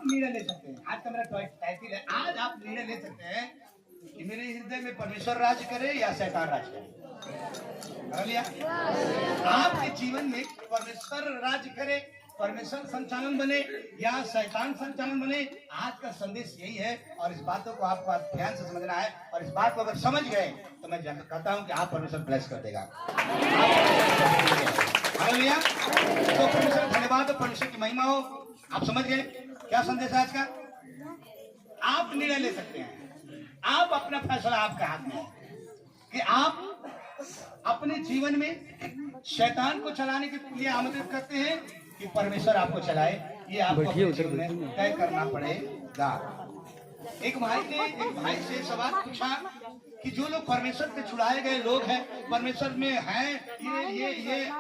निर्णय ले सकते हैं। आज का मेरा टाइटल है, आज आप निर्णय ले सकते हैं कि मेरे हृदय में परमेश्वर राज करे या शैतान राज करे। लिया आपके जीवन में परमेश्वर राज करे, परमेश्वर संचालन बने या शैतान संचालन बने। आज का संदेश यही है और इस बातों को आपको ध्यान से समझना है। और इस बात को अगर समझ गए तो मैं कहता हूं कि आप परमेश्वर ब्लेस कर देगा। हालेलुया। तो परमेश्वर धन्यवाद, परमेश्वर की महिमा हो। आप समझ गए क्या संदेश है आज का? आप निर्णय ले सकते हैं, आप अपना फैसला आपके हाथ में है कि आप अपने जीवन में शैतान को चलाने के लिए आमंत्रित करते हैं कि परमेश्वर आपको चलाए। ये आपको अपने जीवन में तय करना पड़ेगा। एक भाई से सवाल पूछा कि जो लोग परमेश्वर से छुड़ाए गए लोग हैं, परमेश्वर में हैं, ये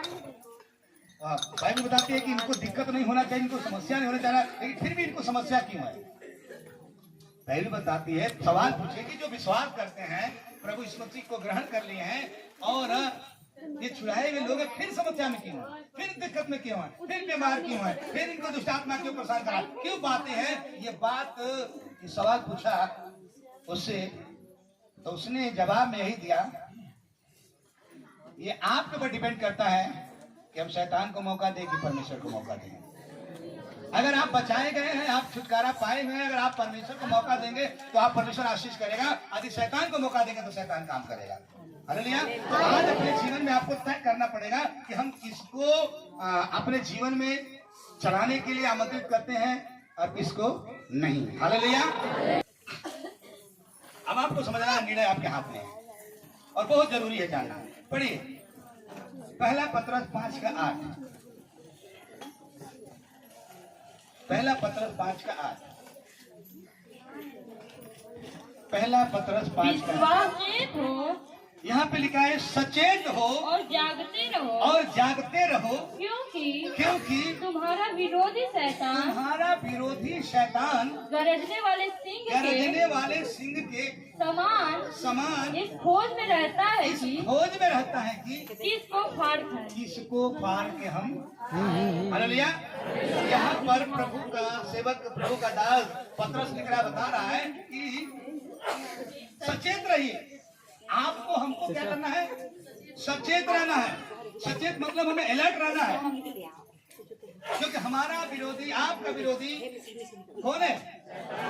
बाइबल बताती है कि इनको दिक्कत नहीं होना चाहिए, इनको समस्या नहीं होना चाहिए, लेकिन फिर भी इनको समस्या क्यों है? बाइबल बताती है, सवाल पूछे कि जो विश्वास करते हैं, प्रभु यीशु मसीह को ग्रहण कर लिए हैं और ये छुड़ाए हुए लोग फिर समस्या में क्यों है, फिर दिक्कत में क्यों है, फिर बीमार क्यों है, फिर इनको दुष्ट आत्मा क्यों परेशान करा, क्यों बातें हैं? ये बात, ये सवाल पूछा उससे, तो उसने जवाब में यही दिया, ये आपके ऊपर डिपेंड करता है कि हम शैतान को मौका दें कि परमेश्वर को मौका दें। अगर आप बचाए गए हैं, आप छुटकारा पाए हुए हैं, अगर आप परमेश्वर को मौका देंगे तो आप परमेश्वर आशीष करेगा। यदि शैतान को मौका देंगे तो शैतान काम करेगा। हालेलुया। तो आज अपने जीवन में आपको तय करना पड़ेगा कि हम किसको अपने जीवन में चलाने के लिए आमंत्रित करते हैं और किसको नहीं। हालेलुया। अब आपको समझना निर्णय आपके हाथ में है और बहुत जरूरी है जानना। पढ़िए पहला पत्रस 5:8। पहला पत्रस 5:8। पहला पत्रस 5:8। यहाँ पे लिखा है सचेत हो और जागते रहो, और जागते रहो, क्योंकि तुम्हारा विरोधी शैतान गरजने वाले सिंह के समान इस खोज में रहता है कि किसको फाड़ के हम। हालेलुया। यहाँ पर प्रभु का सेवक, प्रभु का दास पत्रस लिख रहा, बता रहा है कि सचेत रहिए। आपको हमको क्या करना है? सचेत रहना है। सचेत मतलब हमें अलर्ट रहना है, क्योंकि हमारा विरोधी, आपका विरोधी कौन है?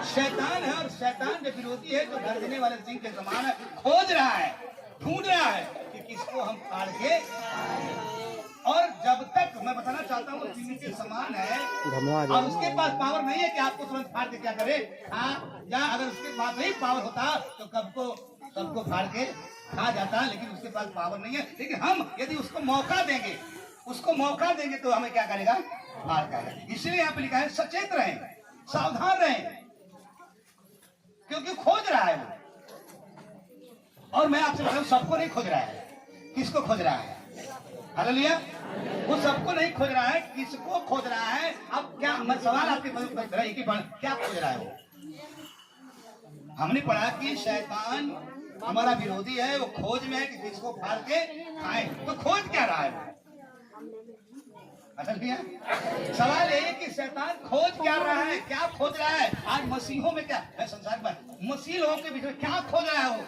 शैतान है। और शैतान जो विरोधी है, जो गरजने वाले सिंह के समान है, खोज रहा है, ढूंढ रहा है कि किसको हम फाड़ के। और जब तक, मैं बताना चाहता हूँ, सिंह के समान है और उसके पास पावर नहीं है कि आपको तुरंत फाड़ के क्या करे। या अगर उसके पास नहीं पावर होता तो सबको फाड़ के खा जाता, लेकिन उसके पास पावर नहीं है। लेकिन हम यदि उसको मौका देंगे तो हमें क्या करेगा? फाड़ करेगा। इसलिए यहाँ पे लिखा है सचेत रहें, सावधान रहें, क्योंकि खोज रहा है वो। और मैं आपसे बताऊं, सबको नहीं खोज रहा है। किसको खोज रहा है? हालेलुया। वो सबको नहीं खोज रहा है, किसको खोज रहा है? अब क्या मैं सवाल आपके क्या खोज रहा है वो? हमने पढ़ा कि शैतान हमारा विरोधी है, वो खोज में है कि किसको फाड़ के खाए। तो खोज क्या रहा है? हालेलुया। सवाल यही है कि शैतान खोज क्या रहा है, क्या खोज रहा है? आज मसीहों में क्या है, संसार में मसीह लोगों के बीच में क्या खोज रहा है वो,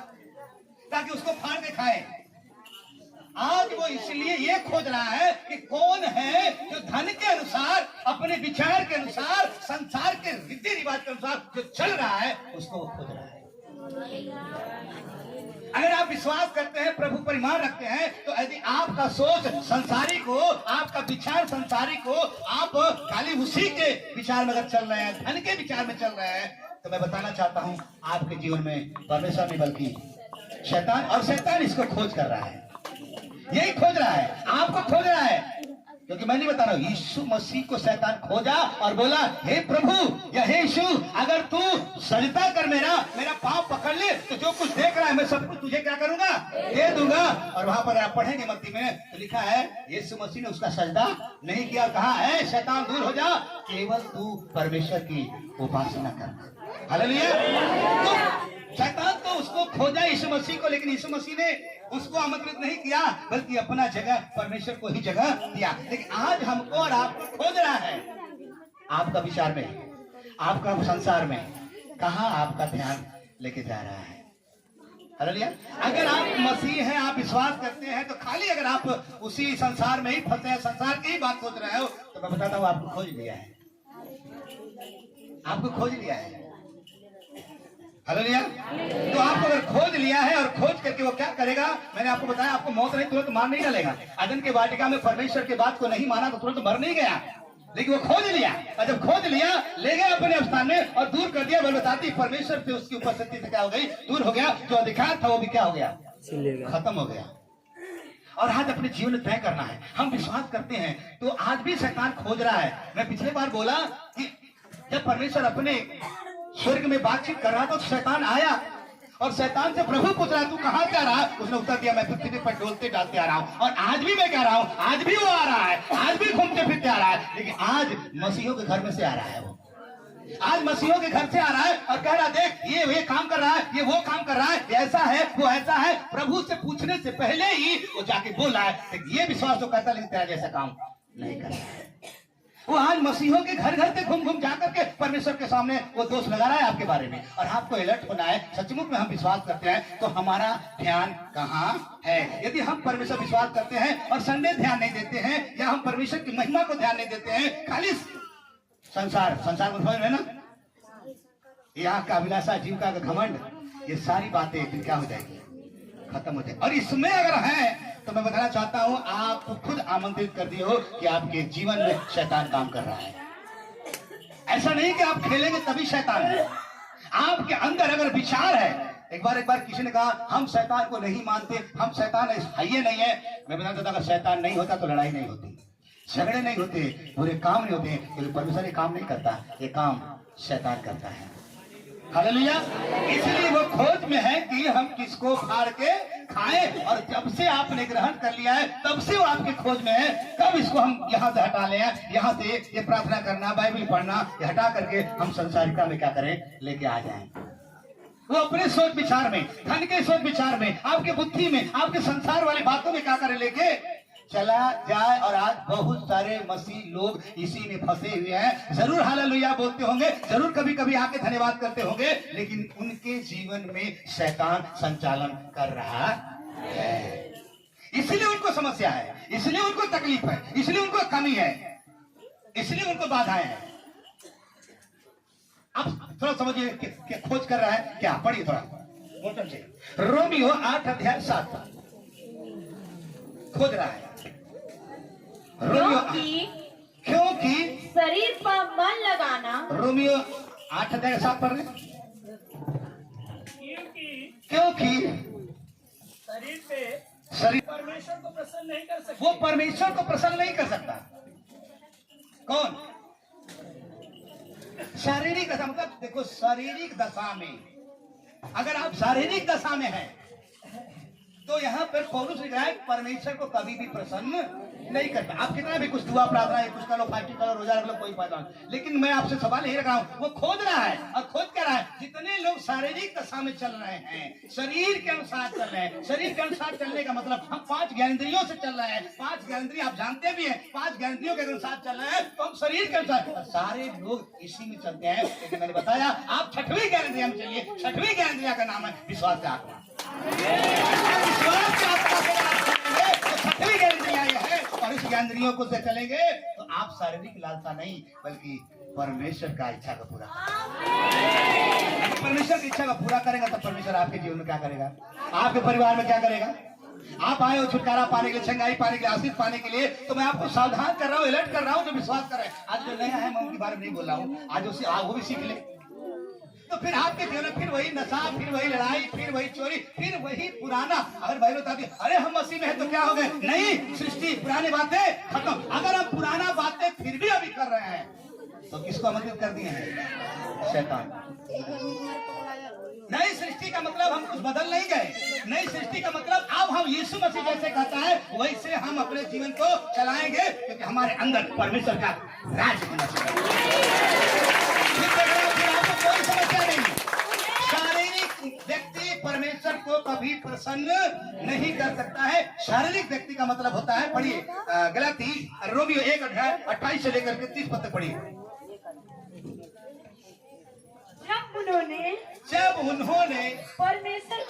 ताकि उसको फाड़ के खाए। आज वो इसलिए ये खोज रहा है कि कौन है जो धन के अनुसार, अपने विचार के अनुसार, संसार के रीति रिवाज के अनुसार जो चल रहा है, उसको वो खोज रहा है। अगर आप विश्वास करते हैं, प्रभु पर ईमान रखते हैं, तो यदि आपका सोच संसारी को, आपका विचार संसारी को, आप खाली उसी के विचार में अगर चल रहे हैं, धन के विचार में चल रहे हैं, तो मैं बताना चाहता हूं आपके जीवन में परमेश्वर नहीं बल्कि शैतान, और शैतान इसको खोज कर रहा है। यही खोज रहा है, आपको खोज रहा है। क्योंकि मैं नहीं बता रहा हूं, यीशु मसीह को शैतान खोजा और बोला, हे प्रभु या हे यीशु, अगर तू सजदा कर मेरा पांव पकड़ ले, तो जो कुछ देख रहा है मैं सब कुछ तुझे क्या करूंगा? दे दूंगा। और वहां पर आप पढ़ेंगे मत्ती में, तो लिखा है यीशु मसीह ने उसका सजदा नहीं किया। कहा है, शैतान दूर हो जा, केवल तू परमेश्वर की उपासना कर। हालेलुया। तो शैतान तो उसको खोजा यीशु मसीह को, लेकिन यीशु मसीह ने उसको आमंत्रित नहीं किया, बल्कि अपना जगह परमेश्वर को ही जगह दिया। लेकिन आज हमको और आपको खोज रहा है, आपका विचार में, आपका संसार में कहाँ आपका ध्यान लेके जा रहा है। हालेलुया। अगर आप मसीह हैं, आप विश्वास करते हैं, तो खाली अगर आप उसी संसार में ही फंसे हैं, संसार की ही बात सोच रहे हो, तो मैं बताता हूँ आपको खोज लिया है, आपको खोज लिया है। हालेलुया। तो आपको अगर खोज लिया है और खोज करके वो क्या करेगा, मैंने आपको बताया, आपको मौत नहीं तुरंत मार नहीं डालेगा। अदन के वाटिका में परमेश्वर की बात को नहीं माना तो तुरंत मर नहीं गया, लेकिन वो खोज लिया, और जब खोज लिया ले गया अपने स्थान में और दूर कर दिया। बताती परमेश्वर से उसकी उपस्थिति से क्या हो गई, दूर हो गया। जो अधिकार था वो भी क्या हो गया, खत्म हो गया। और आज अपने जीवन में तय करना है। हम विश्वास करते हैं तो आज भी शैतान खोज रहा है। मैं पिछले बार बोला कि जब परमेश्वर अपने स्वर्ग में बातचीत कर रहा तो शैतान आया और शैतान से प्रभु पूछ रहा तू कहाँ जा रहा है। उसने उत्तर दिया मैं पृथ्वी पर डोलते डालते आ रहा हूँ। और आज भी मैं कह रहा हूँ, आज भी वो आ रहा है, आज भी घूमते फिरते आ रहा है, लेकिन आज मसीहों के घर में से आ रहा है। वो आज मसीहों के घर से आ रहा है और कह रहा देख ये काम कर रहा है, ये वो काम कर रहा है, ऐसा है वो ऐसा है। प्रभु से पूछने से पहले ही वो जाके बोल रहा है ये विश्वास तो करता, लेकिन तेरा जैसा काम नहीं कर रहा है। वो आज मसीहों के घर घर से घूम घूम जाकर के परमेश्वर के सामने वो दोष लगा रहा है आपके बारे में। और आपको अलर्ट होना है। सचमुच में हम विश्वास करते हैं तो हमारा ध्यान कहाँ है। यदि हम परमेश्वर विश्वास करते हैं और संडे ध्यान नहीं देते हैं, या हम परमेश्वर की महिमा को ध्यान नहीं देते हैं, खाली संसार को समझ रहे ना, यहाँ का अभिलाषा, जीविका का घमंड, ये सारी बातें फिर क्या हो जाएगी, खत्म हो जाएगी। और इसमें अगर है तो मैं बताना चाहता हूं, आप खुद आमंत्रित कर दिए हो कि आपके जीवन में शैतान काम कर रहा है। ऐसा नहीं कि आप खेलेंगे तभी शैतान है। आपके अंदर अगर विचार है, एक बार किसी ने कहा हम शैतान को नहीं मानते, हम शैतान है ये नहीं है। मैं बताना चाहता, अगर शैतान नहीं होता तो लड़ाई नहीं होती, झगड़े नहीं होते, बुरे काम नहीं होते, क्योंकि परमेश्वर ये काम नहीं करता, ये काम शैतान करता है। हालेलुया। इसलिए वो खोज में है कि हम किसको फाड़ के खाएं। और जब से आपने ग्रहण कर लिया है तब से वो आपके खोज में है, कब इसको हम यहाँ से हटा लें, यहाँ से ये प्रार्थना करना, बाइबल पढ़ना, ये हटा करके हम संसारिका में क्या करें, लेके आ जाएं। वो अपने सोच विचार में, धन के सोच विचार में, आपके बुद्धि में, आपके संसार वाली बातों में क्या करें, लेके चला जाए। और आज बहुत सारे मसीह लोग इसी में फंसे हुए हैं। जरूर हालेलुया बोलते होंगे, जरूर कभी कभी आके धन्यवाद करते होंगे, लेकिन उनके जीवन में शैतान संचालन कर रहा है। इसलिए उनको समस्या है, इसलिए उनको तकलीफ है, इसलिए उनको कमी है, इसलिए उनको बाधाएं हैं। आप थोड़ा समझिए क्या खोज कर रहा है, क्या पढ़िए थोड़ा मोटम से। रोमियो 8:7 खोज रहा है। क्योंकि शरीर पर मन लगाना, रोमियो 8:7 पढ़ रहे, क्योंकि शरीर परमेश्वर को प्रसन्न नहीं कर सकता। वो परमेश्वर को प्रसन्न नहीं कर सकता। कौन? शारीरिक दशा, मतलब देखो शारीरिक दशा में, अगर आप शारीरिक दशा में हैं तो यहाँ पर पौलुस लिख रहा है परमेश्वर को कभी भी प्रसन्न नहीं करता। आप कितना भी कुछ दुआ प्रार्थना है, कुछ करो, फास्टिंग करो, रोजा रख लो, कोई फायदा नहीं। लेकिन मैं आपसे सवाल यही रख रहा हूँ, वो खोज रहा है और खोज कर रहा है। जितने लोग शारीरिक दशा में चल रहे हैं, शरीर के अनुसार चल रहे हैं, शरीर के अनुसार चलने का मतलब हम 5 ज्ञानेंद्रियों से चल रहे हैं। 5 ज्ञानेंद्रिय आप जानते भी हैं, 5 ज्ञानेंद्रियों के अनुसार चल रहे हैं, तो हम शरीर के अनुसार सारे लोग इसी में चलते हैं। लेकिन मैंने बताया आप 6वीं ज्ञानेंद्रिय में चलिए। 6वीं ज्ञानेंद्रिय का नाम है विश्वास का आत्मा। विश्वास का आत्मा से आप चलेंगे तो 6वीं ज्ञानेंद्रिय है, और इस ज्ञानेंद्रियों को से चलेंगे तो आप शारीरिक लालसा नहीं, बल्कि परमेश्वर का इच्छा का पूरा, परमेश्वर की इच्छा का पूरा करेगा तो परमेश्वर आपके जीवन में क्या करेगा, आपके परिवार में क्या करेगा। आप आए हो छुटकारा पाने के लिए, चंगाई पाने के लिए, आशीष पाने के लिए, तो मैं आपको सावधान कर रहा हूँ, अलर्ट कर रहा हूँ। जो विश्वास कर रहे हैं, आज जो नया है मैं उनके बारे में नहीं बोल रहा हूँ, आज वो भी सीख ले। तो फिर आपके जीवन में फिर वही नशा, फिर वही लड़ाई, फिर वही चोरी, फिर वही पुराना। अगर भाई बताती अरे हम मसीह में है तो क्या हो गए, नहीं, सृष्टि पुरानी बातें खत्म। अगर हम पुराना बातें फिर भी अभी कर रहे हैं तो किसको आमंत्रित कर दिए हैं, शैतान। नई सृष्टि का मतलब हम कुछ बदल नहीं गए। नई सृष्टि का मतलब अब हम यीशु मसीह जैसे कहता है वैसे हम अपने जीवन को चलाएंगे, क्योंकि हमारे अंदर परमेश्वर का राज होना चाहिए। कोई समस्या नहीं। शारीरिक व्यक्ति परमेश्वर को कभी प्रसन्न नहीं कर सकता है। शारीरिक व्यक्ति का मतलब होता है, पढ़िए गलाती रोमियो 1:28 से लेकर के 30 पद तक पढ़िए। उन्होंने परमेश्वर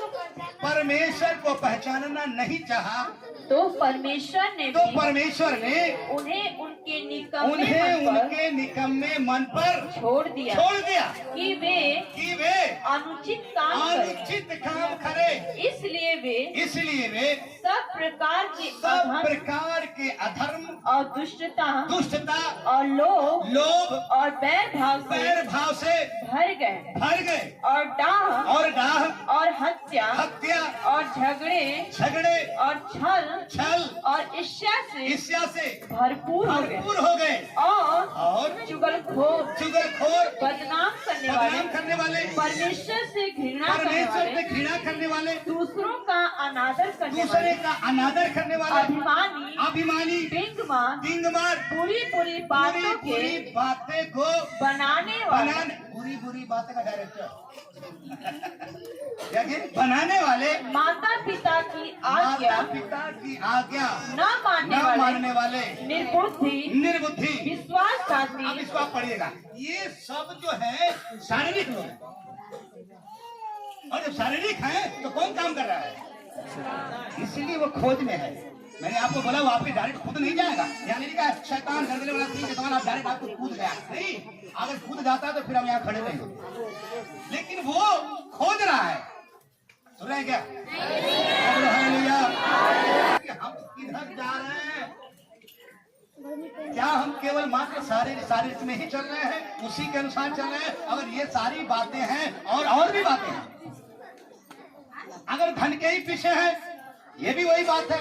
को पहचानना नहीं चाहा, तो परमेश्वर ने उन्हें उनके निकम्मे मन पर छोड़ दिया कि वे अनुचित काम करे। इसलिए वे सब प्रकार के अधर्म और दुष्टता और लोभ और बैर भाव से भर गए और डाह और हत्या और झगड़े और छल और ईर्ष्या से भरपूर हो गए और चुगलखोर बदनाम करने वाले परमेश्वर से घृणा करने वाले दूसरों का अनादर करने वाले अभिमानी डिंगमार बुरी बातें को बनाने बुरी बातें का डायरेक्टर बनाने वाले माता पिता की आज्ञा न मानने वाले निर्बुद्धि विश्वासघाती। अब इसको आप पढ़िएगा। ये सब जो है शारीरिक लोग हैं, और जब शारीरिक है तो कौन काम कर रहा है? इसीलिए वो खोज में है। मैंने आपको बोला वो आपके डायरेक्ट खुद नहीं जाएगा। यानी कि शैतान गर्दने वाला तीन शैतान आप डायरेक्ट आपको कूद गया नहीं। अगर कूद जाता तो फिर हम यहाँ खड़े नहीं होते, लेकिन वो खोज रहा है। सुन रहे हैं क्या? हम किधर जा रहे हैं? क्या हम केवल मात्र शारीरिक में ही चल रहे हैं, उसी के अनुसार चल रहे हैं? अगर ये सारी बातें हैं और भी बातें हैं, अगर धन के ही पीछे है, ये भी वही बात है।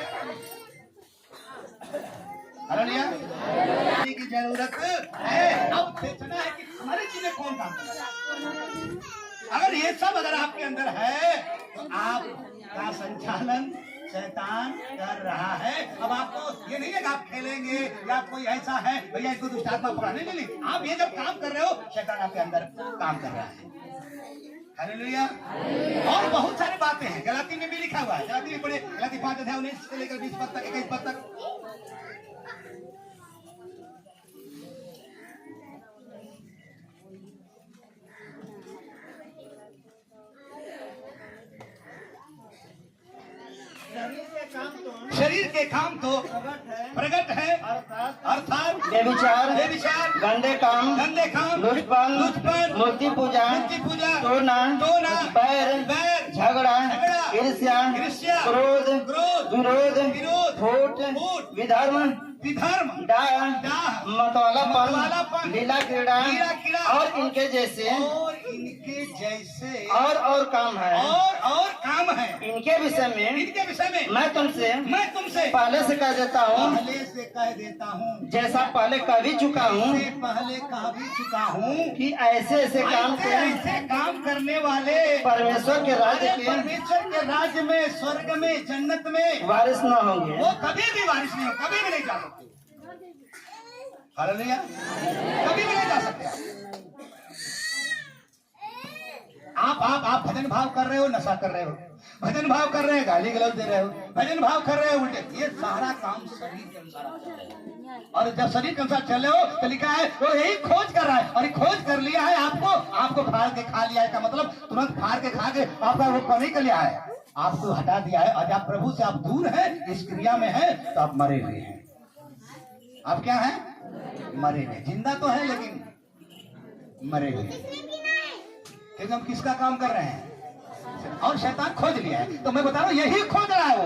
की जरूरत है। अब देखना है कि हमारी चीजें कौन काम कर रहा है। अगर ये सब आपके अंदर है तो आपका संचालन शैतान कर रहा है। अब आपको ये नहीं है कि आप खेलेंगे या कोई ऐसा है भैया इसको दुष्टात्मा पकड़ाने नहीं, आप ये जब काम कर रहे हो शैतान आपके अंदर काम कर रहा है। हालेलुया। और बहुत सारी बातें हैं, गलाती में भी लिखा हुआ है। गलाती में पढ़े, गलाती 5:19 से लेकर 20 पद तक, 21 पद तक। शरीर के काम तो प्रकट है अर्थात व्यभिचार, गंदे काम, लुचपन, मूर्ति पूजा, टोना, बैर, झगड़ा, ईर्ष्या, क्रोध, विरोध, फूट, विधर्म, मतवालापन, लीला क्रीड़ा और इनके जैसे और काम है। इनके विषय में मैं तुमसे पहले से कह देता हूँ, जैसा पहले कह भी चुका हूँ कि ऐसे काम करने वाले परमेश्वर के राज्य में, स्वर्ग में, जन्नत में वारिस न होंगे। वो कभी भी वारिस नहीं हो, कभी भी नहीं जा सकते। हालेलुया। कभी भी नहीं जा सकते। आप भजन भाव कर रहे हो, नशा कर रहे हो, भजन भाव कर रहे हैं, गाली गलौज दे रहे हो, भजन भाव कर रहे हो उल्टे, ये सारा काम शरीर के अनुसार। और जब शरीर के अनुसार चले हो तो लिखा है वो यही खोज कर रहा है, और खोज कर लिया है आपको फाड़ के खा लिया है का मतलब तुरंत फाड़ के खा के आपका वो नहीं कर लिया है, आपको हटा दिया है। और जब प्रभु से आप दूर है, इस क्रिया में है, तो आप मरे हुए हैं। आप क्या है? मरे हुए। जिंदा तो है लेकिन मरे हुए, क्योंकि हम किसका काम कर रहे हैं? और शैतान खोज लिया है। तो मैं बता रहा हूँ यही खोज रहा है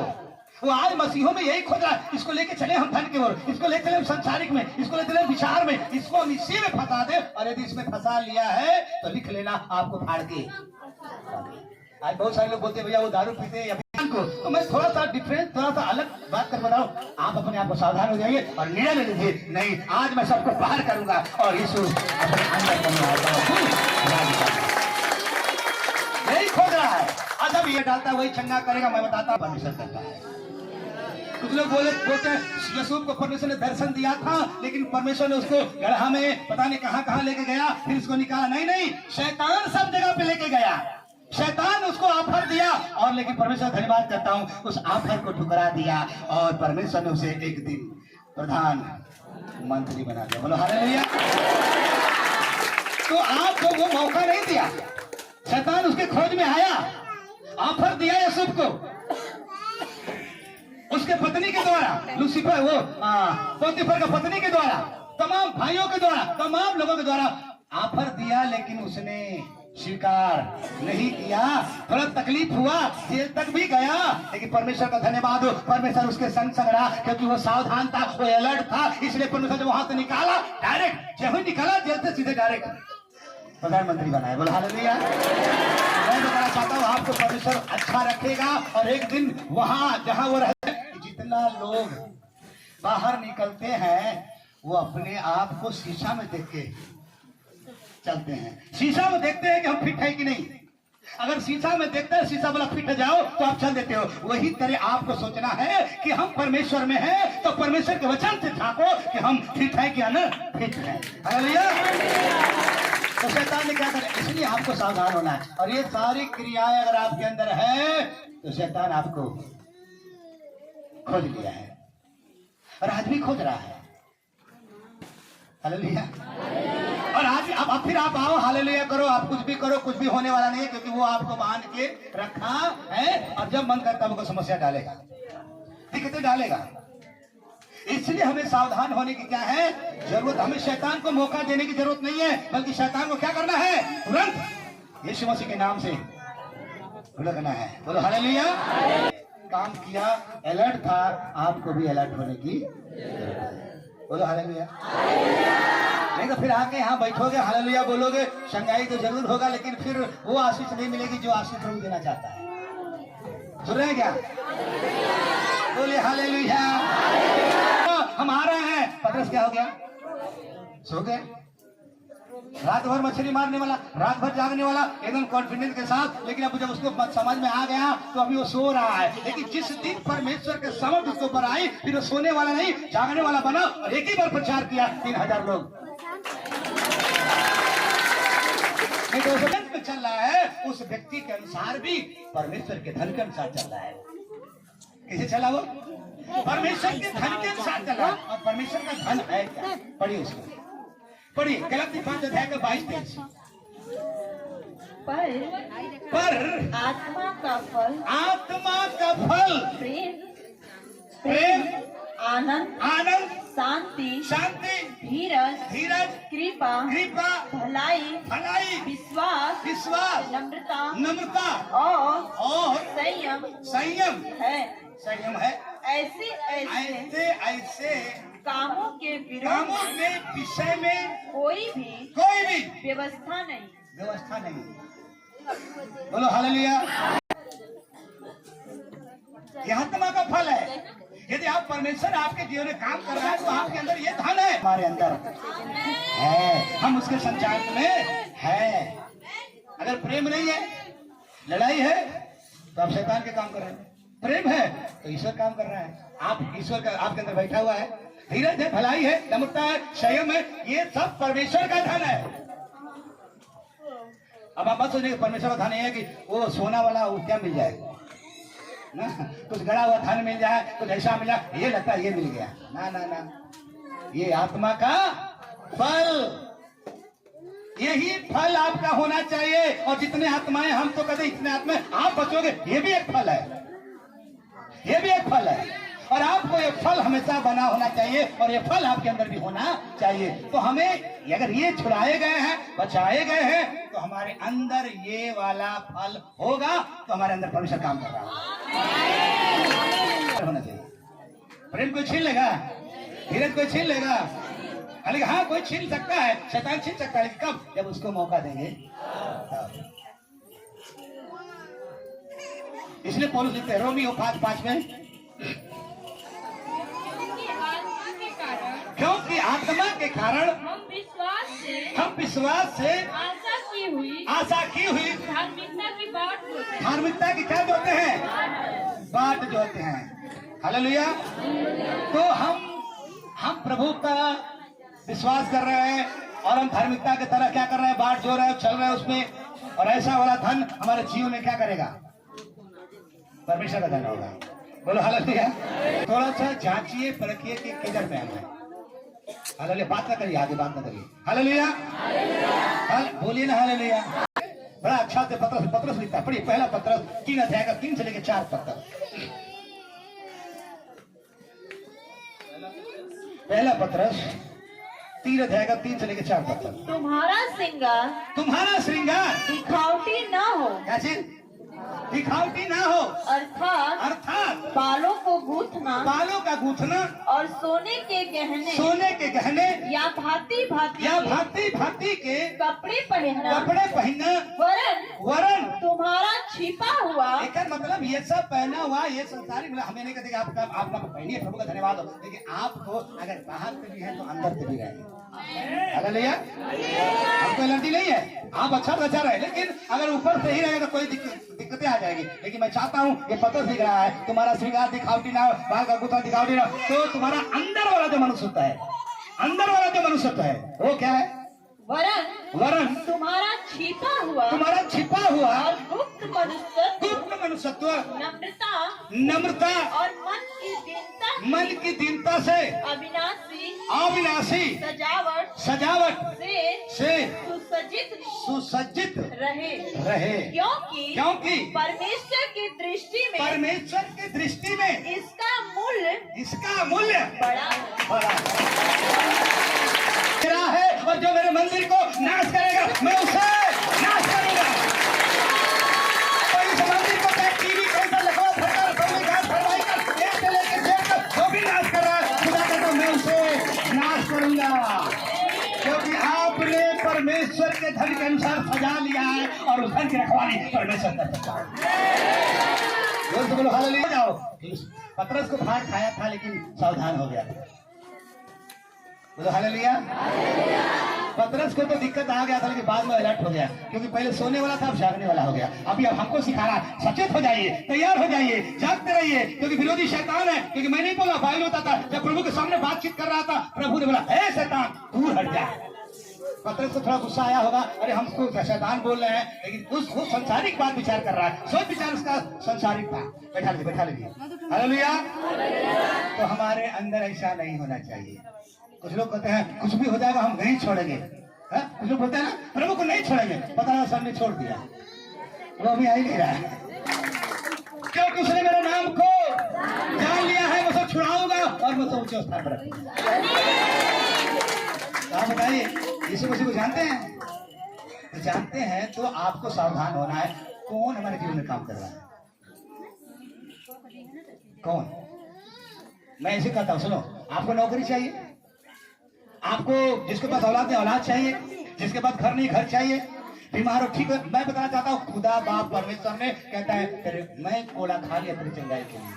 वो आज मसीहों में यही खोज रहा है। इसको लेके चले हम धन की ओर, इसको लेके चले हम संसारिक में, इसको लेके चले विचार में, इसको हम इसी में फंसा दे। और यदि इसमें फंसा लिया है तो लिख लेना आपको फाड़ के। आज बहुत सारे लोग बोलते हैं भैया वो दारू पीते हैं को, तो मैं थोड़ा सा डिफरेंस, थोड़ा सा अलग बात कर बताऊं। आप अपने आप को सावधान हो जाइए और निर्णय ले लीजिए, नहीं आज मैं सबको बाहर करूंगा और यीशु अपने अंदर करने वाला हूं। यही खोज रहा है। और जब ये डालता वही चंगा करेगा, मैं बताता हूँ परमेश्वर करता है। कुछ लोग बोलते हैं यूसुफ को परमेश्वर ने दर्शन दिया था, लेकिन परमेश्वर ने उसको गड्ढा में पता नहीं कहां लेके गया, फिर उसको निकाला। नहीं, शैतान सब जगह पे लेके गया। शैतान उसको ऑफर दिया, और लेकिन परमेश्वर धन्यवाद करता हूँ उस ऑफर को ठुकरा दिया, और परमेश्वर ने उसे एक दिन प्रधानमंत्री बना दिया। बोलो हालेलुया। तो आपको वो मौका नहीं दिया। शैतान उसके खोज में आया, ऑफर दिया यूसुफ को उसके पत्नी के द्वारा, लूसीफर वो पोतीफर का पत्नी के द्वारा, तमाम भाइयों के द्वारा, तमाम लोगों के द्वारा ऑफर दिया, लेकिन उसने स्वीकार नहीं किया। थोड़ा तकलीफ हुआ, जेल तक भी गया, लेकिन परमेश्वर का धन्यवाद हो, परमेश्वर उसके संग संग रहा, क्योंकि वो सावधान था, वो अलर्ट था, इसलिए परमेश्वर जब वहां से निकाला, डायरेक्ट जब निकाला जेल से सीधे डायरेक्ट प्रधानमंत्री बनाए। बोलो हालेलुया। मैं बताना चाहता हूँ आपको परमेश्वर अच्छा रखेगा, और एक दिन वहां जहां वो रहते, जितना लोग बाहर निकलते हैं वो अपने आप को शीशा में देख के चलते हैं, शीशा में देखते हैं कि हम फिट है कि नहीं। अगर शीशा में देखते हैं, शीशा वाला फिट जाओ तो आप चल देते हो। वही तरह आपको सोचना है कि हम परमेश्वर में हैं, तो परमेश्वर के वचन से झांको कि हम फिट है कि न फिट है। हालेलुया। तो शैतान ने क्या करा, इसलिए आपको सावधान होना है। और ये सारी क्रियाएं अगर आपके अंदर है तो शैतान आपको खोज लिया है, और आज भी खोज रहा है। हालेलुया। और आज अब फिर आप आओ, हालेलुया करो, आप कुछ भी करो, कुछ भी होने वाला नहीं है, क्योंकि वो आपको बांध के रखा है, और जब मन करता है वो समस्या डालेगा, दिक्कतें डालेगा। इसलिए हमें सावधान होने की क्या है जरूरत। हमें शैतान को मौका देने की जरूरत नहीं है, बल्कि शैतान को क्या करना है, तुरंत यीशु मसीह के नाम से भुलकना है। बोलो हालेलुया। काम किया, अलर्ट था, आपको भी अलर्ट होने की जरूरत है। बोलो हालेलुया। नहीं तो फिर आके यहाँ बैठोगे, हालेलुया बोलोगे, शंगाई तो जरूर होगा, लेकिन फिर वो आशीष नहीं मिलेगी जो आशीष प्रभु देना चाहता है। सुन रहे हैं क्या? बोले हालेलुया। हम आ रहे हैं। पतरस क्या हो गया, सो गए। रात भर मछली मारने वाला, रात भर जागने वाला, एकदम कॉन्फिडेंस के साथ, लेकिन अब जब उसको समझ में आ गया तो अभी वो सो रहा है। लेकिन जिस दिन परमेश्वर के समझ उसके ऊपर आई, फिर वो सोने वाला नहीं, जागने वाला बना, और एक ही बार प्रचार किया, 3000 लोग। नहीं तो वचन में चल रहा है, उस व्यक्ति के अनुसार भी परमेश्वर के धन के अनुसार चल रहा है। कैसे चला वो? परमेश्वर के धन के अनुसार चला। और परमेश्वर का धन है क्या? पढ़िए उसको, पढ़िए गलाती 5:22-23। पर आत्मा का फल, आत्मा का फल प्रेम, आनंद, आनंद, शांति, शांति, धीरज, धीरज, कृपा, कृपा, भलाई, भलाई, विश्वास, विश्वास, नम्रता, नम्रता, और संयम है। संयम है। ऐसे ऐसे ऐसे कामों के कामों विरोध के विषय में कोई भी व्यवस्था नहीं। बोलो हालेलुया। यह आत्मा का फल है। यदि आप परमेश्वर आपके जीवन में काम कर रहा है, तो आपके अंदर ये धन है, हमारे अंदर है, हम उसके संचार में है। अगर प्रेम नहीं है, लड़ाई है, तो आप शैतान के काम कर रहे हैं। प्रेम है तो ईश्वर काम कर रहा है, आप ईश्वर का आपके अंदर बैठा हुआ है। धीरज है, भलाई है, नम्रता है, संयम है, ये सब परमेश्वर का धन है। अब आप मत सोचिए परमेश्वर का धन है कि वो सोना वाला वो क्या मिल जाए ना, कुछ गड़ा हुआ धन मिल जाए, कुछ ऐसा मिल जाए, ये लगता है ये मिल गया। ना ना ना, ये आत्मा का फल, यही फल आपका होना चाहिए। और जितने आत्माएं, हम तो कहते इतने आत्माएं आप बचोगे, ये भी एक फल है, ये भी एक फल है। और आपको ये फल हमेशा बना होना चाहिए, और ये फल आपके अंदर भी होना चाहिए। तो हमें अगर ये छुड़ाए गए हैं, बचाए गए हैं, तो हमारे अंदर ये वाला फल होगा, तो हमारे अंदर परमेश्वर काम कर रहा होना चाहिए। प्रेम कोई छीन लेगा, धीरज कोई छीन लेगा, हालांकि हाँ कोई छीन सकता है, शैतान छीन सकता है, लेकिन कब? जब उसको मौका देंगे। इसलिए पौलुस लिखते हैं रोमियो 5:5 में, क्योंकि आत्मा के कारण हम विश्वास से आशा की हुई धार्मिकता की बात होती है। धार्मिकता की क्या जोते हैं? बाट जोते हैं। हालेलुया। तो हम प्रभु का विश्वास कर रहे हैं, और हम धार्मिकता की तरह क्या कर रहे हैं? बाट जो रहे हैं, चल रहे हैं उसमें, और ऐसा वाला धन हमारे जीवन में क्या करेगा? परमेश्वर का धन होगा। बोलो हालेलुया। थोड़ा सा जांचिए, परखिए कि किधर में हम हैं। हालेलुया। बात ना करिए, आगे बात ना करिए। हालेलुया, बोलिए ना हालेलुया। बड़ा अच्छा से पत्रस लिखता है। पढ़िए पहला पत्रस 3 अध्याय का 3 से लेकर 4 तक। पहला पत्रस 3 अध्याय का 3 से लेकर 4 तक। तुम्हारा श्रृंगार दिखावटी न हो, क्या चीज? दिखावटी ना हो, अर्थात बालों को गूंथना, बालों का गूंथना और सोने के गहने या भांति भांति के कपड़े पहनना, वरन तुम्हारा छिपा हुआ। एक मतलब ये सब पहना हुआ, ये संसारी मतलब हमें नहीं कहते कि आपका पहनिए, प्रभु का धन्यवाद हो, लेकिन आपको अगर बाहर से भी है तो अंदर से भी रहे। हालेलुया। आपको एलर्जी नहीं है, आप अच्छा रहे, लेकिन अगर ऊपर से ही रहेगा तो कोई दिक्कतें आ जाएगी। लेकिन मैं चाहता हूँ ये पत्र दिख रहा है, तुम्हारा श्रृंगार दिखावटी ना हो, बाल का गुथा दिखावटी ना हो, तो तुम्हारा अंदर वाला जो मनुष्य होता है, अंदर वाला जो मनुष्य होता है वो क्या है? वरन तुम्हारा छिपा हुआ और गुप्त मनुष्यत्व, नम्रता और मन की दीनता से अविनाशी सजावट से सुसज्जित रहे। क्योंकि परमेश्वर की दृष्टि में इसका मूल्य बड़ा मेरा है, और जो मेरे मंदिर को नाश करेगा मैं उसे नाश करूंगा। तो इस मंदिर को चाहे टीवी कैसा लखवा फटकर फरमाई कर एक से लेकर जेब तक जो भी नाश कर रहा है, खुदा कहता मैं उसे नाश करूंगा, क्योंकि आपने परमेश्वर के धन के अनुसार सजा लिया है और उस धन की रखवाली परमेश्वर कर सकता है। बोलो हालेलुया। जाओ, पतरस को भाग खाया था लेकिन सावधान हो गया। बोलो हालेलुया। पतरस को तो दिक्कत आ गया था लेकिन बाद में अलर्ट हो गया, क्योंकि पहले सोने वाला था अब जागने वाला हो गया। अभी अब हमको सिखाना, सचेत हो जाइए, तैयार हो जाइए, जागते रहिए, क्योंकि विरोधी शैतान है। क्योंकि मैं नहीं बोला, बाइबल होता था जब प्रभु के सामने बातचीत कर रहा था, प्रभु ने बोला हे शैतान दूर हट जा। पतरस को थोड़ा गुस्सा आया होगा, अरे हमको शैतान बोल रहे हैं, लेकिन वो संसारिक बात विचार कर रहा है, सोच विचार उसका संसारिक था। बैठा लीजिए। हालेलुया। तो हमारे अंदर ऐसा नहीं होना चाहिए। कुछ लोग कहते हैं कुछ भी हो जाएगा हम नहीं छोड़ेंगे, कुछ लोग बोलते हैं ना प्रभु को नहीं छोड़ेंगे, पता है सर ने छोड़ दिया, वो अभी आ ही नहीं रहा है, क्योंकि उसने मेरे नाम को जान लिया है, मैं सब छुड़ाऊंगा और मैं सब ऊंचे स्थान पर रखूंगा। आप बताइए यीशु मसीह को जानते हैं? तो जानते हैं तो आपको सावधान होना है, कौन हमारे जीवन में काम कर रहा है, कौन। मैं ऐसे कहता हूँ, सुनो, आपको नौकरी चाहिए, आपको जिसके पास औलाद नहीं औलाद चाहिए, जिसके पास घर नहीं घर चाहिए, बीमार हो ठीक है, मैं बताना चाहता हूँ खुदा बाप परमेश्वर ने कहता है तेरे मैं कोड़ा खा लिया तेरी चंगाई के लिए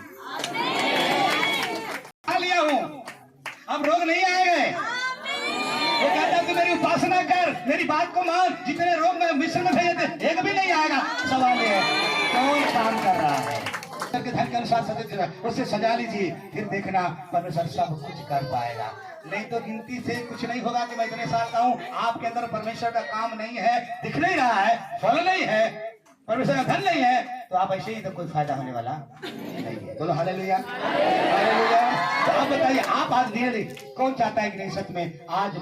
खा लिया हूँ, अब रोग नहीं आएंगे। वो कहता है कि मेरी उपासना कर, मेरी बात को मान, जितने रोग में मिस्र में भेजे थे एक भी नहीं आएगा। सवाल ये है कौन काम कर रहा है? के धन के अनुसार सजा, उससे सजा लीजिए, फिर देखना परमेश्वर सब कुछ कर पाएगा। नहीं तो गिनती से कुछ नहीं होगा कि मैं इतने साल का हूँ, आपके अंदर परमेश्वर का काम नहीं है, दिख नहीं रहा है, फल नहीं है, परमेश्वर का धन नहीं है, तो आप ऐसे ही तो कोई फायदा होने वाला नहीं है। बोलो हालेलुया। हालेलुया। तो आप बताइए, आप आज धीरे कौन चाहता है कि नहीं सच में आज